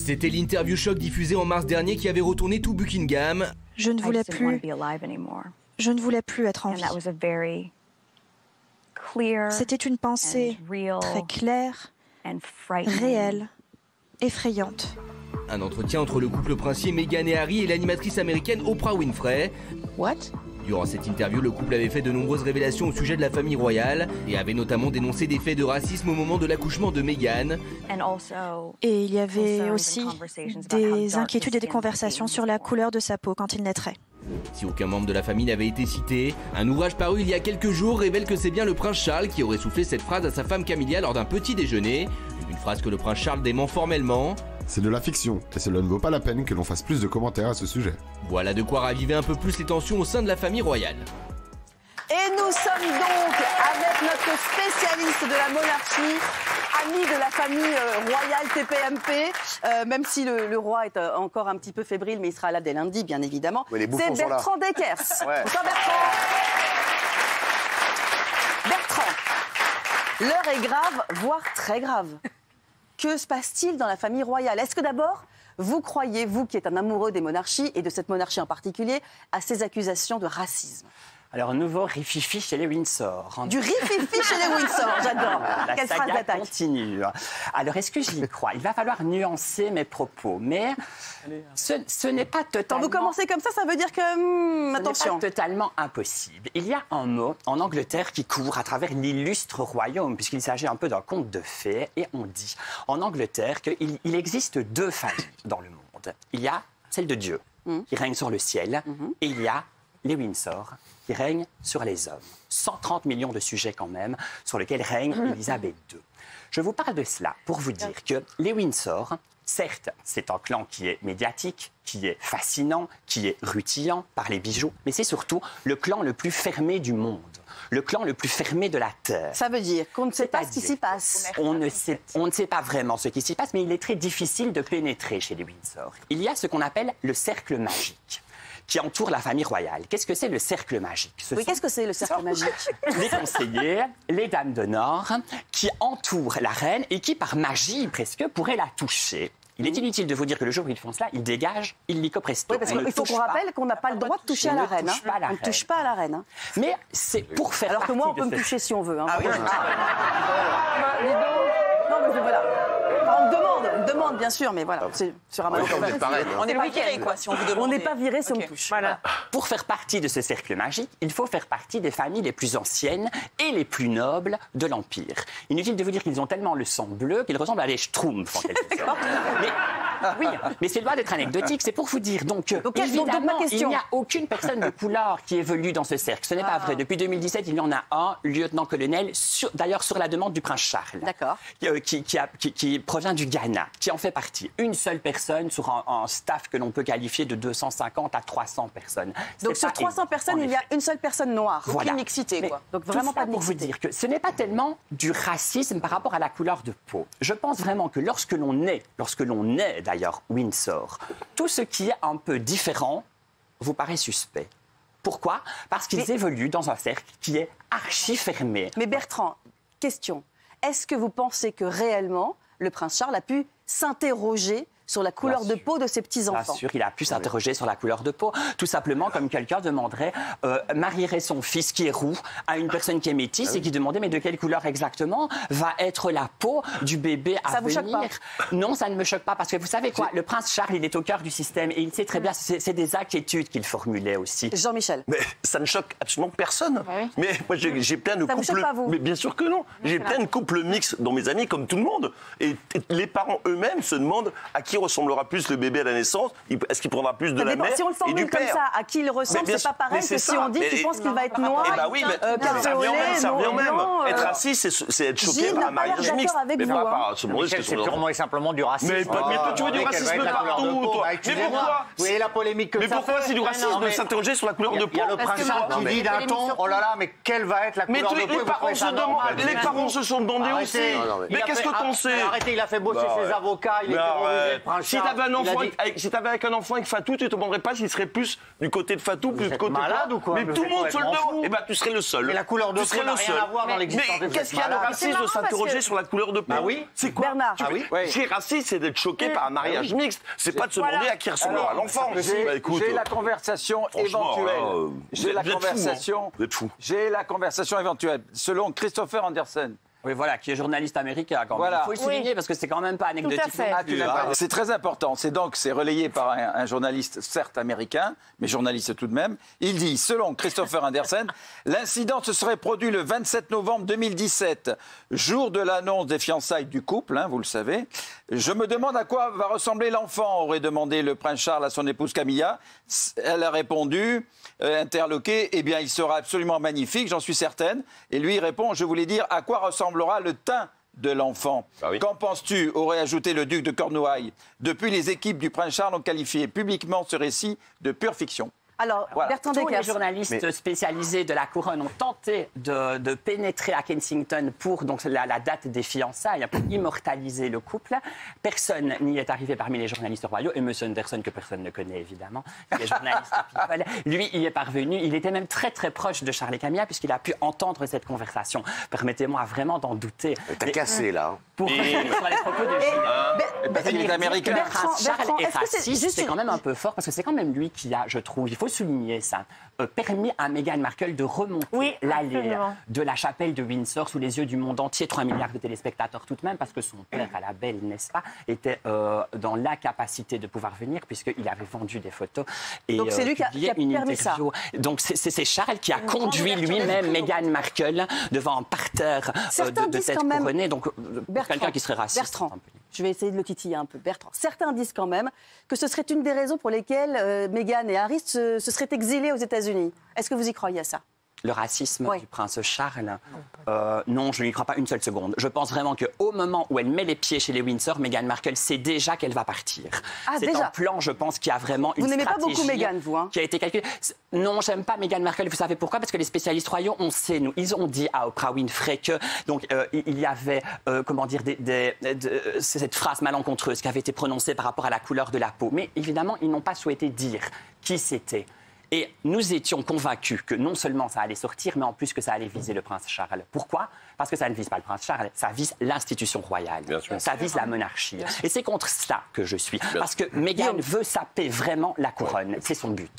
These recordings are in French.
C'était l'interview choc diffusée en mars dernier qui avait retourné tout Buckingham. Je ne voulais plus. Je ne voulais plus être en vie. C'était une pensée très claire, réelle, effrayante. Un entretien entre le couple princier Meghan et Harry et l'animatrice américaine Oprah Winfrey. Durant cette interview, le couple avait fait de nombreuses révélations au sujet de la famille royale et avait notamment dénoncé des faits de racisme au moment de l'accouchement de Meghan. Et il y avait aussi des inquiétudes et des conversations sur la couleur de sa peau quand il naîtrait. Si aucun membre de la famille n'avait été cité, un ouvrage paru il y a quelques jours révèle que c'est bien le prince Charles qui aurait soufflé cette phrase à sa femme Camilla lors d'un petit déjeuner. Une phrase que le prince Charles dément formellement. C'est de la fiction, et cela ne vaut pas la peine que l'on fasse plus de commentaires à ce sujet. Voilà de quoi raviver un peu plus les tensions au sein de la famille royale. Et nous sommes donc avec notre spécialiste de la monarchie, ami de la famille royale TPMP, même si le roi est encore un petit peu fébrile, mais il sera là dès lundi, bien évidemment. Oui, c'est Bertrand Deckers. Ouais. Bonsoir Bertrand. Bertrand, l'heure est grave, voire très grave. Que se passe-t-il dans la famille royale? Est-ce que d'abord, vous croyez, vous qui êtes un amoureux des monarchies, et de cette monarchie en particulier, à ces accusations de racisme? Alors, nouveau rififi chez les Windsor. Du rififi chez les Windsor, j'adore. Quelle phrase saga d'attaque. continue. Alors, est-ce que j'y crois? Il va falloir nuancer mes propos, mais ce n'est pas totalement... Quand vous commencez comme ça veut dire que... attention. Ce n'est pas totalement impossible. Il y a un mot en Angleterre qui court à travers l'illustre royaume, puisqu'il s'agit un peu d'un conte de fées, et on dit en Angleterre qu'il existe deux familles dans le monde. Il y a celle de Dieu, qui règne sur le ciel, et il y a les Windsor, qui règnent sur les hommes. 130 millions de sujets quand même, sur lesquels règne Élisabeth II. Je vous parle de cela pour vous dire que les Windsor, certes, c'est un clan qui est médiatique, qui est fascinant, qui est rutilant par les bijoux, mais c'est surtout le clan le plus fermé du monde, le clan le plus fermé de la Terre. Ça veut dire qu'on ne sait pas ce qui s'y passe. On ne sait pas vraiment ce qui s'y passe, mais il est très difficile de pénétrer chez les Windsor. Il y a ce qu'on appelle le cercle magique qui entoure la famille royale. Qu'est-ce que c'est le cercle magique? Qu'est-ce que c'est le cercle magique? Les conseillers, les dames d'honneur, qui entourent la reine et qui, par magie presque, pourraient la toucher. Il est inutile de vous dire que le jour où ils font cela, ils dégagent illico presto. Oui, parce qu'il faut qu'on rappelle qu'on n'a pas le droit de toucher à la reine. On ne touche pas à la reine. Mais c'est pour faire Alors que moi, on peut me toucher si on veut. Ah oui. Non, mais voilà. On demande, bien sûr, mais voilà. C'est sur un On n'est pas viré, quoi, si on vous demande. On n'est pas viré si on me touche. Voilà. Pour faire partie de ce cercle magique, il faut faire partie des familles les plus anciennes et les plus nobles de l'Empire. Inutile de vous dire qu'ils ont tellement le sang bleu qu'ils ressemblent à des schtroumpfs, en quelque sorte. Oui, mais c'est loin d'être anecdotique. C'est pour vous dire donc évidemment, il n'y a aucune personne de couleur qui évolue dans ce cercle. Ce n'est pas vrai. Depuis 2017, il y en a un lieutenant-colonel, d'ailleurs sur la demande du prince Charles, qui provient du Ghana, qui en fait partie. Une seule personne sur un staff que l'on peut qualifier de 250 à 300 personnes. Donc sur 300 personnes, il y a une seule personne noire. Voilà. Aucune mixité, quoi. Donc vraiment pas de pour vous mixité. dire que ce n'est pas tellement du racisme par rapport à la couleur de peau. Je pense vraiment que lorsque l'on est d'ailleurs Windsor, tout ce qui est un peu différent vous paraît suspect. Pourquoi? Parce qu'ils évoluent dans un cercle qui est archi fermé. Mais Bertrand, question. Est-ce que vous pensez que réellement, le prince Charles a pu s'interroger sur la couleur de peau de ses petits-enfants? Bien sûr, il a pu s'interroger sur la couleur de peau. Tout simplement comme quelqu'un demanderait, marierait son fils qui est roux à une personne qui est métisse et qui demandait mais de quelle couleur exactement va être la peau du bébé à venir. Ça vous choque pas? Non, ça ne me choque pas parce que vous savez quoi, le prince Charles, il est au cœur du système et il sait très bien, c'est des inquiétudes qu'il formulait aussi. Jean-Michel. Mais ça ne choque absolument personne. Oui. Mais moi, j'ai plein de ça couples... vous choque pas, vous? Mais bien sûr que non. J'ai plein de couples mixtes dans mes amis, comme tout le monde. Et les parents eux-mêmes se demandent à qui ressemblera plus le bébé à la naissance. Est-ce qu'il prendra plus de la mère si on le et formule du comme père? ça, à qui il ressemble, c'est pas pareil que si on dit tu penses qu'il va être noir, bah oui, mais ça revient au même. Être raciste, c'est être choqué par un mariage mixte. Mais pas c'est purement et simplement du racisme. Mais toi, tu veux du racisme partout, toi. Mais pourquoi? Vous voyez la polémique que ça fait? Mais pourquoi c'est du racisme de s'interroger sur la couleur de peau? Il y a le prince Charles qui dit d'un ton, oh là là, mais quelle va être la couleur de peau? Les parents se sont demandés aussi. Mais qu'est-ce que t'en sais? Arrêtez, il a fait bosser ses avocats, il est terrorisé prince Si Charles, t'avais un enfant, il a dit- si t'avais avec un enfant avec Fatou, tu te demanderais pas s'il serait plus du côté de Fatou, plus du côté de malade toi. ou quoi? Mais Mais tout le vous monde êtes se le complètement demande. fou. Eh ben, tu serais le seul. Mais la couleur de Tu serais peau n'a le rien seul. à voir dans l'existence Mais des qu'est-ce qu'il y a de malades. raciste de s'interroger sur la couleur de peau? Bah oui. C'est quoi? Bernard. Tu- Ah oui. Ce qui est raciste, c'est d'être choqué par un mariage mixte. C'est pas de se demander à qui ressemblera l'enfant. Bah, écoute, J'ai la conversation franchement, éventuelle. là, J'ai la vous êtes fous, hein. conversation. Vous êtes fous. J'ai la conversation éventuelle. Selon Christopher Anderson. Oui, voilà, qui est journaliste américain. Quand même. Voilà. Il faut le souligner parce que c'est quand même pas anecdotique. Tout à fait. non Ah, plus, tu n'as hein. pas- C'est très important. C'est relayé par un journaliste, certes américain, mais journaliste tout de même. Il dit, selon Christopher Anderson, l'incident se serait produit le 27 novembre 2017, jour de l'annonce des fiançailles du couple, hein, vous le savez. Je me demande à quoi va ressembler l'enfant, aurait demandé le prince Charles à son épouse Camilla. Elle a répondu, interloqué, eh bien, il sera absolument magnifique, j'en suis certaine. Et lui, il répond, je voulais dire, à quoi ressemblera le teint de l'enfant. Bah oui. Qu'en penses-tu, aurait ajouté le duc de Cornouailles. Depuis, les équipes du prince Charles ont qualifié publiquement ce récit de pure fiction. Alors, Voilà. Bertrand Tous les Deckers. journalistes spécialisés de la couronne ont tenté de pénétrer à Kensington pour donc, la date des fiançailles, pour immortaliser le couple. Personne n'y est arrivé parmi les journalistes royaux, et M. Anderson, que personne ne connaît évidemment, les journalistes people, lui y est parvenu. Il était même très très proche de Charles et Camilla puisqu'il a pu entendre cette conversation. Permettez-moi vraiment d'en douter. T'as cassé, là. Pour revenir sur les propos de Gilles. Parce qu'il est américain. Bertrand, Charles est est-ce que c'est raciste, juste c'est quand même un peu fort parce que c'est quand même lui qui a, je trouve, il faut souligner ça, permis à Meghan Markle de remonter l'allée absolument. de la chapelle de Windsor sous les yeux du monde entier, 3 milliards de téléspectateurs tout de même, parce que son père, à la belle, n'est-ce pas, était dans l'incapacité de pouvoir venir puisqu'il avait vendu des photos et Donc c'est lui qui a publié une permis ça. interview. Donc c'est Charles qui a conduit lui-même Meghan Markle devant un parterre Certains de disent tête quand même- couronnée, donc Bertrand, quelqu'un qui serait raciste. Bertrand, c'est un peu- je vais essayer de le titiller un peu. Bertrand, certains disent quand même que ce serait une des raisons pour lesquelles Meghan et Harry se seraient exilés aux États-Unis. Est-ce que vous y croyez à ça? Le racisme Oui. du prince Charles, non, je n'y crois pas une seule seconde. Je pense vraiment qu'au moment où elle met les pieds chez les Windsor, Meghan Markle sait déjà qu'elle va partir. Ah, c'est déjà. un plan, je pense, qui a vraiment une Vous n'aimez pas stratégie beaucoup Meghan, vous, hein? qui a été calculée. Non, j'aime pas Meghan Markle. Vous savez pourquoi? Parce que les spécialistes royaux, on sait, nous, ils ont dit à Oprah Winfrey que donc il y avait, comment dire, cette phrase malencontreuse qui avait été prononcée par rapport à la couleur de la peau. Mais évidemment, ils n'ont pas souhaité dire qui c'était. Et nous étions convaincus que non seulement ça allait sortir, mais en plus que ça allait viser le prince Charles. Pourquoi? Parce que ça ne vise pas le prince Charles, ça vise l'institution royale. Bien sûr. Ça vise la monarchie. Et c'est contre ça que je suis. Parce que Meghan veut saper vraiment la couronne. C'est son but.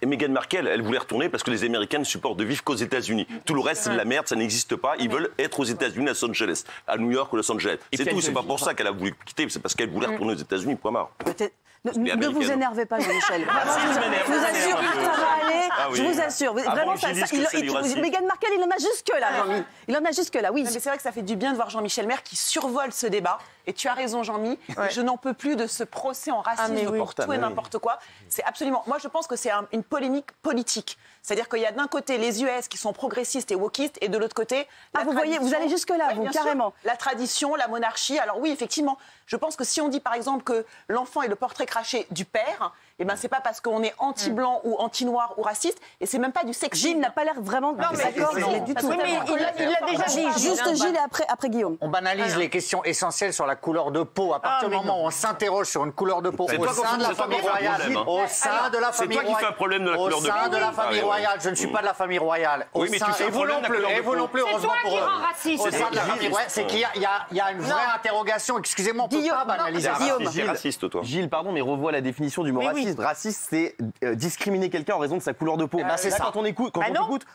Et Meghan Markle, elle voulait retourner parce que les Américains ne supportent de vivre qu'aux États-Unis. Tout le reste, c'est de la merde, ça n'existe pas. Ils veulent être aux États-Unis, à Los Angeles, à New York ou Los Angeles. Et C'est puis tout. elle C'est veut pas pour vivre. ça qu'elle a voulu quitter, c'est parce qu'elle voulait retourner aux États-Unis. Point barre. Peut-être. Ne vous américaine. énervez pas, Jean-Michel. Vraiment, si, je m'énerve, je vous je assure, m'énerve. ça va aller. Ah oui. Je vous assure. Ah Vraiment, bon, Gilles, est-ce que c'est du racisme Meghan Markle, il en a jusque-là, Jean-Mi. Il en a jusque-là, oui. Non, mais c'est vrai que ça fait du bien de voir Jean-Michel Maire qui survole ce débat. Et tu as raison, Jean-Mi. Je n'en peux plus de ce procès en racisme pour tout et n'importe quoi. C'est absolument. Moi, je pense que c'est une polémique politique. C'est-à-dire qu'il y a d'un côté les US qui sont progressistes et wokistes, et de l'autre côté. Ah, vous voyez, vous allez jusque-là, vous, bien sûr. carrément. La tradition, la monarchie. Alors oui, effectivement, je pense que si on dit par exemple que l'enfant est le portrait craché du père, eh ben c'est pas parce qu'on est anti-blanc ou anti-noir ou raciste, et c'est même pas du sexisme. Gilles n'a pas l'air vraiment d'accord, du tout. Oui, mais il l'a déjà dit. Juste Gilles et après Guillaume. On banalise les questions essentielles sur la couleur de peau. À partir du moment où on s'interroge sur une couleur de peau C'est au toi sein de la c'est toi famille qui fais un royale, problème, hein. au sein de la C'est famille toi qui fais un problème de la couleur de au sein peau. de la Ah famille oui, ouais. royale, je ne suis pas de la famille royale. Au Oui, mais tu sein- fais un et vous problème non de la plus, couleur de et vous peau. non plus, C'est heureusement toi pour qui eux. rends raciste. Au sein de la famille royale, c'est qu'il y a une vraie interrogation. Excusez-moi, on ne peut Guillaume, pas banaliser ça. Guillaume. C'est raciste, toi. Gilles, pardon, mais revois la définition du mot raciste. Raciste, c'est discriminer quelqu'un en raison de sa couleur de peau. c'est Là, ça. quand on écoute,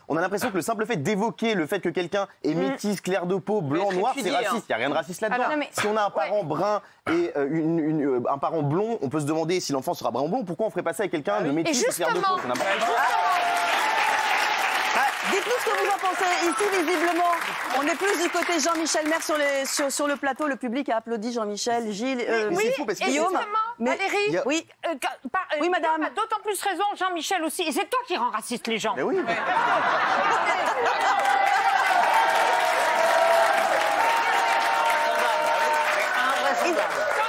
on a l'impression que le simple fait d'évoquer le fait que quelqu'un est métis, clair de peau, blanc, être noir, c'est étudié, raciste. Il n'y a rien de raciste là-dedans. Alors, non, mais- Si on a un parent brun et un parent blond, on peut se demander si l'enfant sera brun ou blond. Pourquoi on ferait pas ça avec quelqu'un de métis, de clair de peau? justement- Ça n'a pas- Dites-nous ce que vous en pensez. Ici, visiblement, on est plus du côté Jean-Michel Maire sur le plateau. Le public a applaudi Jean-Michel, Gilles, mais c'est fou parce que Et Guillaume. justement, Mais- Valérie, Oui. Oui, madame. Guillaume a d'autant plus raison, Jean-Michel aussi. Et c'est toi qui rends raciste les gens. Mais oui.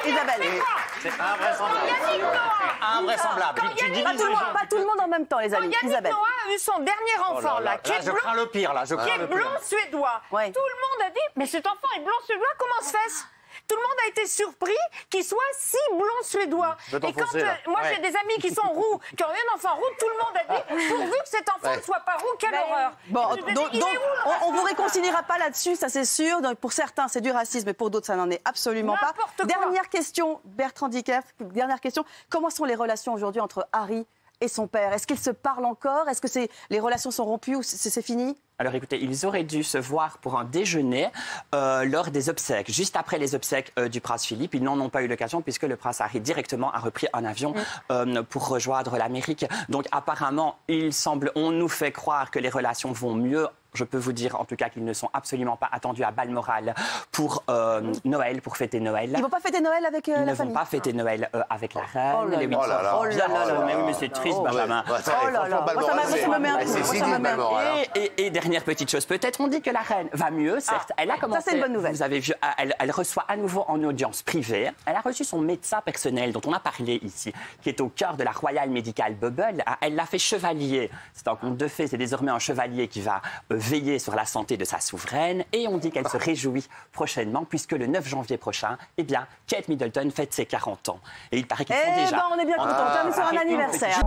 Isabelle. C'est invraisemblable. Tu divises les gens. Pas tout le monde en même temps, les Quand amis. Yannick Isabelle. Noah a eu son dernier enfant, là, qui Là, est je blond, crains le pire, là. Je qui crains est le blond pire. suédois. Ouais. Tout le monde a dit, mais cet enfant est blond suédois, comment se fait-ce? Tout le monde a été surpris qu'il soit si blond suédois. Et quand moi j'ai des amis qui sont roux, qui ont eu un enfant roux, tout le monde a dit pourvu que cet enfant ne soit pas roux, quelle horreur. Bon, donc on vous réconciliera pas là-dessus, ça c'est sûr. Donc, pour certains c'est du racisme, mais pour d'autres ça n'en est absolument pas. Dernière question, Bertrand Dickert, dernière question. Comment sont les relations aujourd'hui entre Harry et son père? Est-ce qu'ils se parlent encore? Est-ce que les relations sont rompues ou c'est fini? Alors écoutez, ils auraient dû se voir pour un déjeuner lors des obsèques. Juste après les obsèques du prince Philippe, ils n'en ont pas eu l'occasion puisque le prince Harry directement a repris un avion pour rejoindre l'Amérique. Donc apparemment, on nous fait croire que les relations vont mieux. Je peux vous dire en tout cas qu'ils ne sont absolument pas attendus à Balmoral pour Noël, pour fêter Noël. Ils ne vont pas fêter Noël avec la famille? Ils ne vont pas fêter Noël avec la reine. Oh là là. Mais oui, mais c'est triste, Benjamin. Oh là là. Ça me met un coup. Et dernière petite chose, peut-être on dit que la reine va mieux, certes. Elle a commencé. Ça, c'est une bonne nouvelle. Vous avez vu, elle reçoit à nouveau en audience privée. Elle a reçu son médecin personnel, dont on a parlé ici, qui est au cœur de la Royal Medical Bubble. Elle l'a fait chevalier. C'est un conte de fées. C'est désormais un chevalier qui va veiller sur la santé de sa souveraine. Et on dit qu'elle se réjouit prochainement, puisque le 9 janvier prochain, eh bien, Kate Middleton fête ses 40 ans. Et il paraît qu'ils sont déjà... on est bien contents. On termine sur un anniversaire.